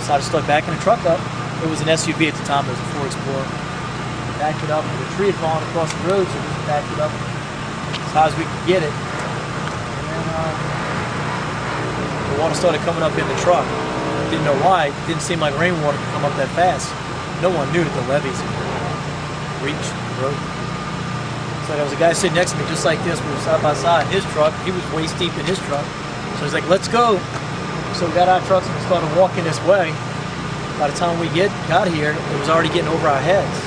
decided to start backing the truck up. It was an SUV at the time. It was a Ford Explorer. Backed it up, and the tree had fallen across the road, so we just backed it up as high as we could get it. And then the water started coming up in the truck. Didn't know why. It didn't seem like rainwater could come up that fast. No one knew that the levees had reached the road. So there was a guy sitting next to me just like this. We were side by side. His truck, he was waist deep in his truck. So he's like, let's go. So we got our trucks and we started walking this way. By the time we got here, it was already getting over our heads.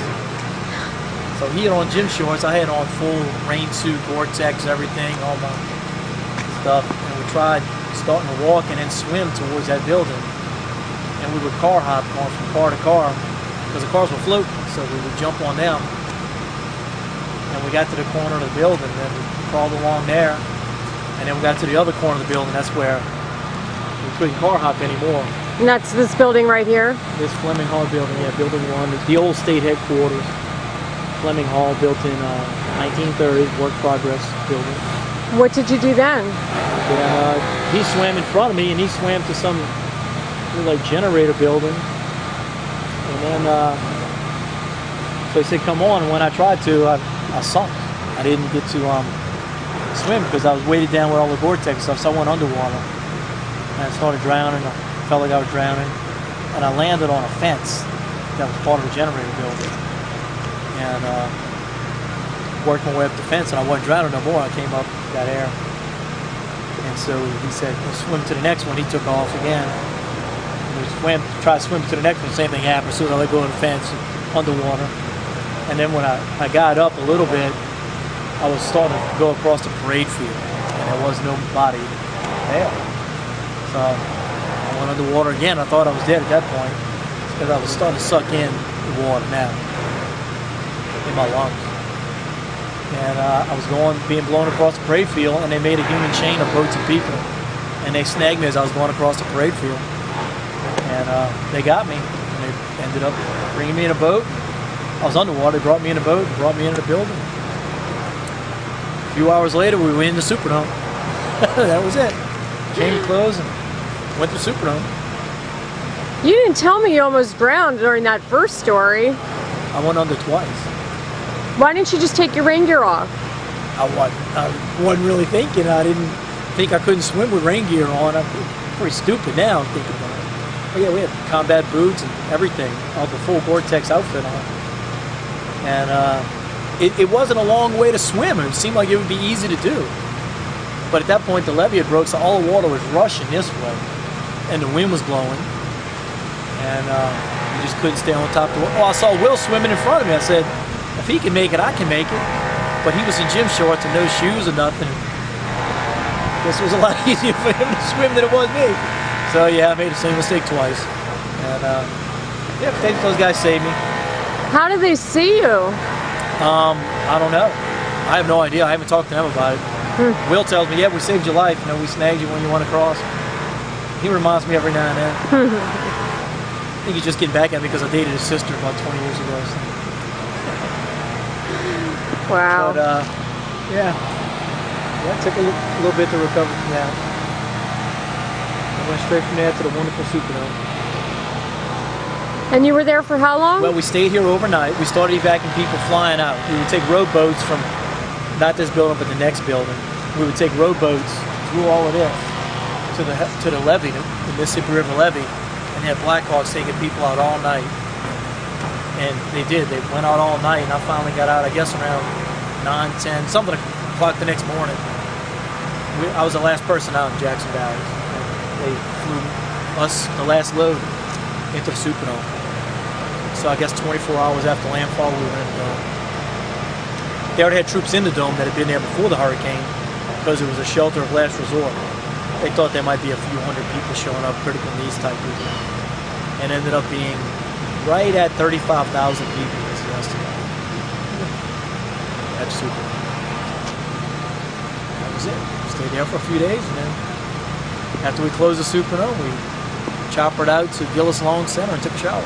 So he had on gym shorts. I had on full rain suit, Gore-Tex, everything, all my stuff. And we tried starting to walk and then swim towards that building. And we would car hop, going from car to car because the cars were floating. So we would jump on them. And we got to the corner of the building, and then we crawled along there, and then we got to the other corner of the building. That's where we couldn't car hop anymore. And that's this building right here? This Fleming Hall building, yeah, building 1. It's the old state headquarters. Fleming Hall, built in 1930s, work progress building. What did you do then? He swam in front of me, and he swam to some like generator building, and then so he said, "Come on." And when I tried to, I sunk. I didn't get to swim because I was weighted down with all the Gore-Tex stuff, so I went underwater. And I started drowning. I felt like I was drowning. And I landed on a fence that was part of the generator building. And worked my way up the fence, and I wasn't drowning no more. I came up, got air. And so he said, "We'll swim to the next one." He took off again. And we tried to swim to the next one, same thing happened. So I let go of the fence, underwater. And then when I got up a little bit, I was starting to go across the parade field, and there was nobody there. So I went underwater again. I thought I was dead at that point because I was starting to suck in the water now in my lungs. And I was being blown across the parade field, and they made a human chain of boats and people. And they snagged me as I was going across the parade field. And they got me, and they ended up bringing me in a boat. I was underwater. They brought me in a boat and brought me into the building. A few hours later, we went in the Superdome. That was it. Changed clothes and went to the Superdome. You didn't tell me you almost drowned during that first story. I went under twice. Why didn't you just take your rain gear off? I wasn't really thinking. I didn't think I couldn't swim with rain gear on. I'm pretty stupid now thinking about it. But yeah, we had combat boots and everything, all the full Gore-Tex outfit on. And it wasn't a long way to swim. It seemed like it would be easy to do. But at that point, the levee had broke, so all the water was rushing this way. And the wind was blowing. And you just couldn't stay on top of the water. Oh, I saw Will swimming in front of me. I said, if he can make it, I can make it. But he was in gym shorts and no shoes or nothing. I guess it was a lot easier for him to swim than it was me. So yeah, I made the same mistake twice. And yeah, thanks, those guys saved me. How did they see you? I don't know. I have no idea. I haven't talked to them about it. Will tells me, yeah, we saved your life. You know, we snagged you when you went across. He reminds me every now and then. I think he's just getting back at me because I dated his sister about 20 years ago. So. Wow. But yeah, it took a little bit to recover from that. I went straight from there to the wonderful Superdome. And you were there for how long? Well, we stayed here overnight. We started evacuating people flying out. We would take rowboats from, not this building, but the next building. We would take rowboats through all of this to the levee, the Mississippi River levee, and had Blackhawks taking people out all night. And they did. They went out all night, and I finally got out, I guess, around 9, 10, something o'clock the next morning. I was the last person out in Jackson Valley. They flew us, the last load, into the Superdome. So I guess 24 hours after landfall, we were in the dome. They already had troops in the dome that had been there before the hurricane because it was a shelter of last resort. They thought there might be a few hundred people showing up, critical needs type people. And ended up being right at 35,000 people, is the estimate. That's super. That was it. Stayed there for a few days, and then after we closed the Superdome, we choppered out to Gillis Long Center and took a shower.